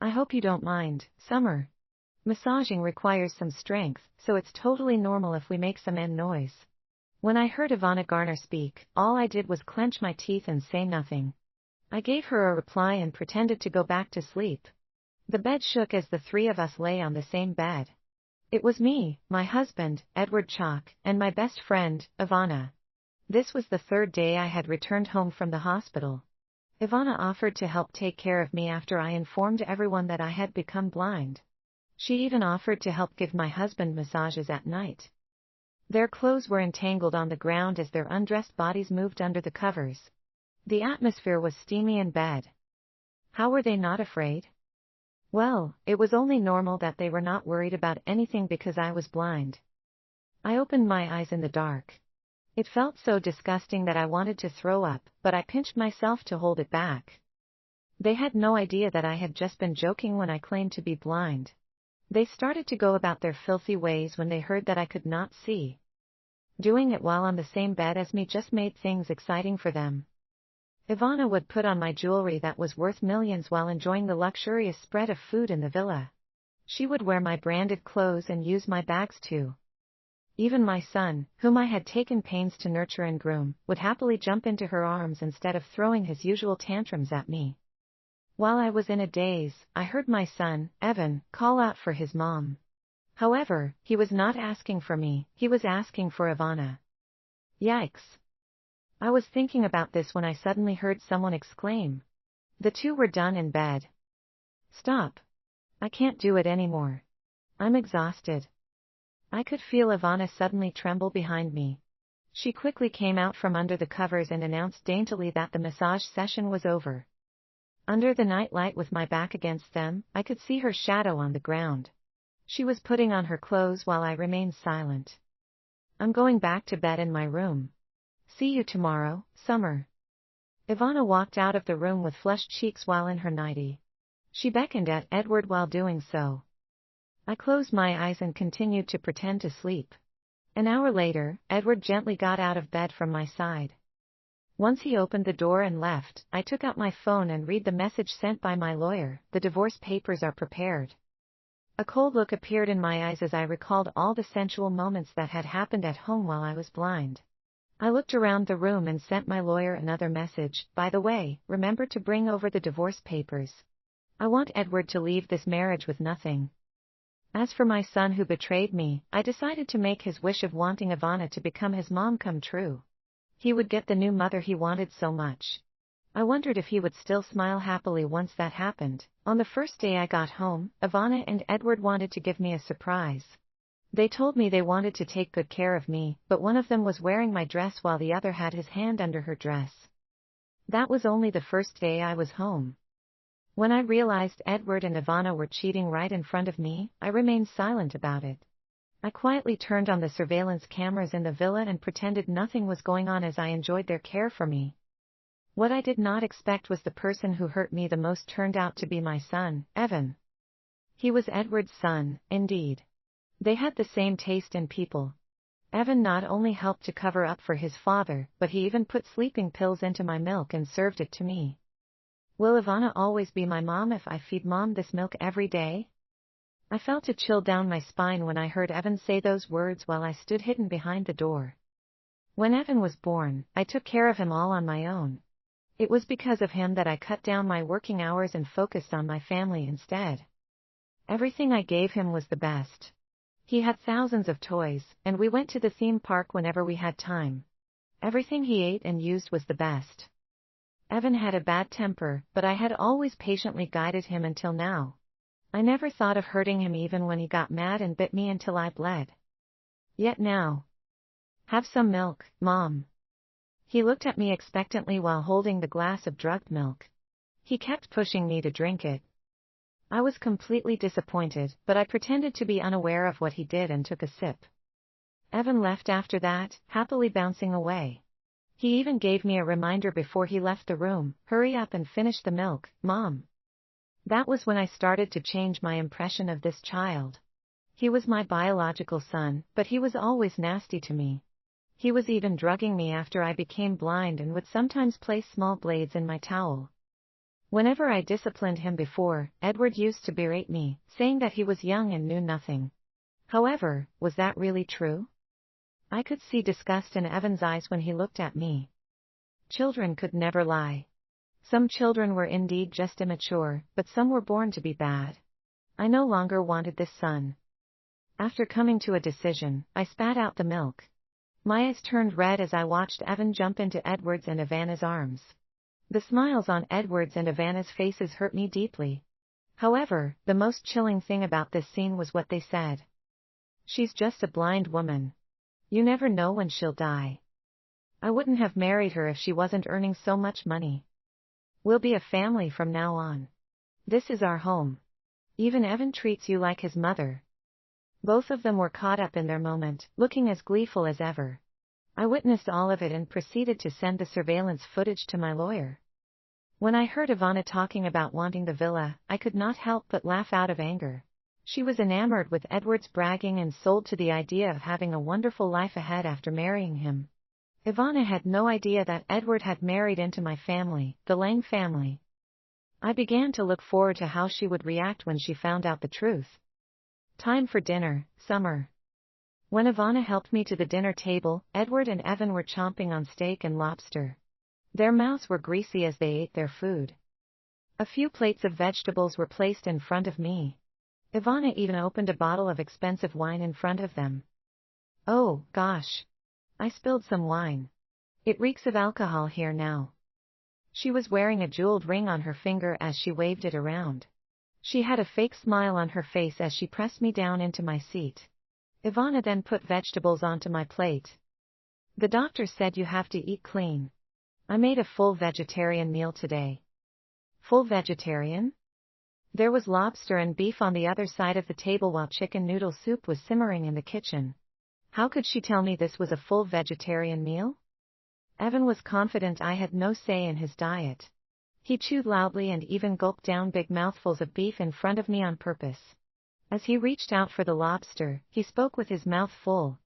I hope you don't mind, Summer. Massaging requires some strength, so it's totally normal if we make some end noise. When I heard Ivana Garner speak, all I did was clench my teeth and say nothing. I gave her a reply and pretended to go back to sleep. The bed shook as the three of us lay on the same bed. It was me, my husband, Edward Chalk, and my best friend, Ivana. This was the third day I had returned home from the hospital. Ivana offered to help take care of me after I informed everyone that I had become blind. She even offered to help give my husband massages at night. Their clothes were entangled on the ground as their undressed bodies moved under the covers. The atmosphere was steamy in bed. How were they not afraid? Well, it was only normal that they were not worried about anything because I was blind. I opened my eyes in the dark. It felt so disgusting that I wanted to throw up, but I pinched myself to hold it back. They had no idea that I had just been joking when I claimed to be blind. They started to go about their filthy ways when they heard that I could not see. Doing it while on the same bed as me just made things exciting for them. Ivana would put on my jewelry that was worth millions while enjoying the luxurious spread of food in the villa. She would wear my branded clothes and use my bags too. Even my son, whom I had taken pains to nurture and groom, would happily jump into her arms instead of throwing his usual tantrums at me. While I was in a daze, I heard my son, Evan, call out for his mom. However, he was not asking for me, he was asking for Ivana. Yikes. I was thinking about this when I suddenly heard someone exclaim. The two were done in bed. Stop. I can't do it anymore. I'm exhausted. I could feel Ivana suddenly tremble behind me. She quickly came out from under the covers and announced daintily that the massage session was over. Under the nightlight with my back against them, I could see her shadow on the ground. She was putting on her clothes while I remained silent. I'm going back to bed in my room. See you tomorrow, Summer. Ivana walked out of the room with flushed cheeks while in her nightie. She beckoned at Edward while doing so. I closed my eyes and continued to pretend to sleep. An hour later, Edward gently got out of bed from my side. Once he opened the door and left, I took out my phone and read the message sent by my lawyer. The divorce papers are prepared. A cold look appeared in my eyes as I recalled all the sensual moments that had happened at home while I was blind. I looked around the room and sent my lawyer another message. By the way, remember to bring over the divorce papers. I want Edward to leave this marriage with nothing. As for my son who betrayed me, I decided to make his wish of wanting Ivana to become his mom come true. He would get the new mother he wanted so much. I wondered if he would still smile happily once that happened. On the first day I got home, Ivana and Edward wanted to give me a surprise. They told me they wanted to take good care of me, but one of them was wearing my dress while the other had his hand under her dress. That was only the first day I was home. When I realized Edward and Ivana were cheating right in front of me, I remained silent about it. I quietly turned on the surveillance cameras in the villa and pretended nothing was going on as I enjoyed their care for me. What I did not expect was the person who hurt me the most turned out to be my son, Evan. He was Edward's son, indeed. They had the same taste in people. Evan not only helped to cover up for his father, but he even put sleeping pills into my milk and served it to me. Will Ivana always be my mom if I feed mom this milk every day? I felt a chill down my spine when I heard Evan say those words while I stood hidden behind the door. When Evan was born, I took care of him all on my own. It was because of him that I cut down my working hours and focused on my family instead. Everything I gave him was the best. He had thousands of toys, and we went to the theme park whenever we had time. Everything he ate and used was the best. Evan had a bad temper, but I had always patiently guided him until now. I never thought of hurting him even when he got mad and bit me until I bled. Yet now. Have some milk, Mom. He looked at me expectantly while holding the glass of drugged milk. He kept pushing me to drink it. I was completely disappointed, but I pretended to be unaware of what he did and took a sip. Evan left after that, happily bouncing away. He even gave me a reminder before he left the room, hurry up and finish the milk, Mom. That was when I started to change my impression of this child. He was my biological son, but he was always nasty to me. He was even drugging me after I became blind and would sometimes place small blades in my towel. Whenever I disciplined him before, Edward used to berate me, saying that he was young and knew nothing. However, was that really true? I could see disgust in Evan's eyes when he looked at me. Children could never lie. Some children were indeed just immature, but some were born to be bad. I no longer wanted this son. After coming to a decision, I spat out the milk. My eyes turned red as I watched Evan jump into Edward's and Ivana's arms. The smiles on Edward's and Ivana's faces hurt me deeply. However, the most chilling thing about this scene was what they said. She's just a blind woman. You never know when she'll die. I wouldn't have married her if she wasn't earning so much money. We'll be a family from now on. This is our home. Even Evan treats you like his mother. Both of them were caught up in their moment, looking as gleeful as ever. I witnessed all of it and proceeded to send the surveillance footage to my lawyer. When I heard Ivana talking about wanting the villa, I could not help but laugh out of anger. She was enamored with Edward's bragging and sold to the idea of having a wonderful life ahead after marrying him. Ivana had no idea that Edward had married into my family, the Lang family. I began to look forward to how she would react when she found out the truth. Time for dinner, Summer. When Ivana helped me to the dinner table, Edward and Evan were chomping on steak and lobster. Their mouths were greasy as they ate their food. A few plates of vegetables were placed in front of me. Ivana even opened a bottle of expensive wine in front of them. Oh, gosh. I spilled some wine. It reeks of alcohol here now. She was wearing a jeweled ring on her finger as she waved it around. She had a fake smile on her face as she pressed me down into my seat. Ivana then put vegetables onto my plate. The doctor said you have to eat clean. I made a full vegetarian meal today. Full vegetarian? There was lobster and beef on the other side of the table while chicken noodle soup was simmering in the kitchen. How could she tell me this was a full vegetarian meal? Evan was confident I had no say in his diet. He chewed loudly and even gulped down big mouthfuls of beef in front of me on purpose. As he reached out for the lobster, he spoke with his mouth full.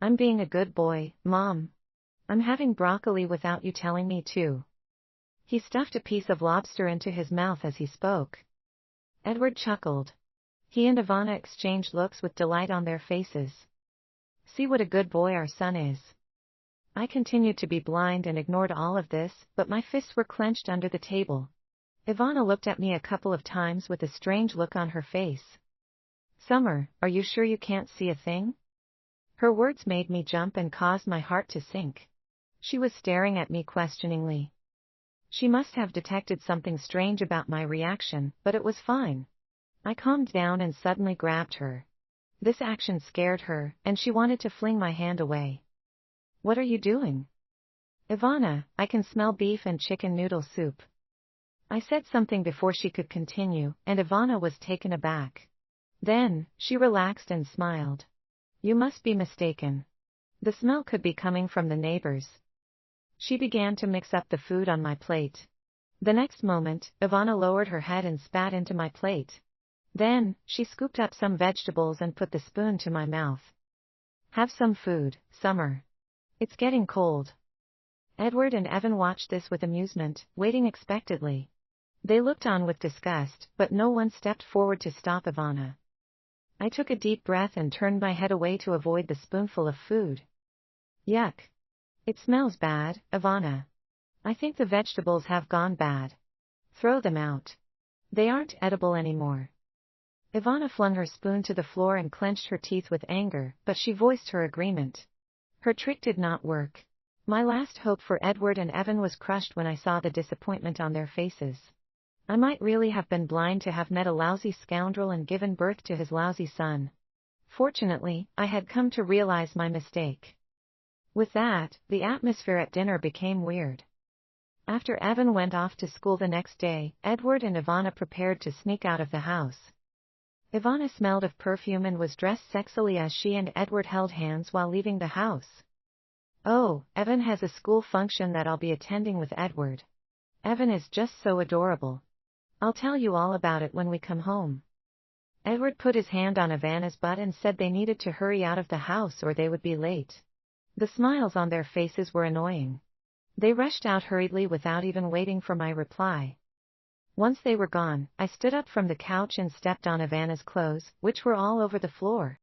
I'm being a good boy, Mom. I'm having broccoli without you telling me to. He stuffed a piece of lobster into his mouth as he spoke. Edward chuckled. He and Ivana exchanged looks with delight on their faces. See what a good boy our son is. I continued to be blind and ignored all of this, but my fists were clenched under the table. Ivana looked at me a couple of times with a strange look on her face. Summer, are you sure you can't see a thing? Her words made me jump and caused my heart to sink. She was staring at me questioningly. She must have detected something strange about my reaction, but it was fine. I calmed down and suddenly grabbed her. This action scared her, and she wanted to fling my hand away. What are you doing? Ivana, I can smell beef and chicken noodle soup. I said something before she could continue, and Ivana was taken aback. Then, she relaxed and smiled. You must be mistaken. The smell could be coming from the neighbors. She began to mix up the food on my plate. The next moment, Ivana lowered her head and spat into my plate. Then, she scooped up some vegetables and put the spoon to my mouth. Have some food, Summer. It's getting cold. Edward and Evan watched this with amusement, waiting expectantly. They looked on with disgust, but no one stepped forward to stop Ivana. I took a deep breath and turned my head away to avoid the spoonful of food. Yuck. It smells bad, Ivana. I think the vegetables have gone bad. Throw them out. They aren't edible anymore. Ivana flung her spoon to the floor and clenched her teeth with anger, but she voiced her agreement. Her trick did not work. My last hope for Edward and Evan was crushed when I saw the disappointment on their faces. I might really have been blind to have met a lousy scoundrel and given birth to his lousy son. Fortunately, I had come to realize my mistake. With that, the atmosphere at dinner became weird. After Evan went off to school the next day, Edward and Ivana prepared to sneak out of the house. Ivana smelled of perfume and was dressed sexily as she and Edward held hands while leaving the house. Oh, Evan has a school function that I'll be attending with Edward. Evan is just so adorable. I'll tell you all about it when we come home. Edward put his hand on Ivana's butt and said they needed to hurry out of the house or they would be late. The smiles on their faces were annoying. They rushed out hurriedly without even waiting for my reply. Once they were gone, I stood up from the couch and stepped on Ivana's clothes, which were all over the floor.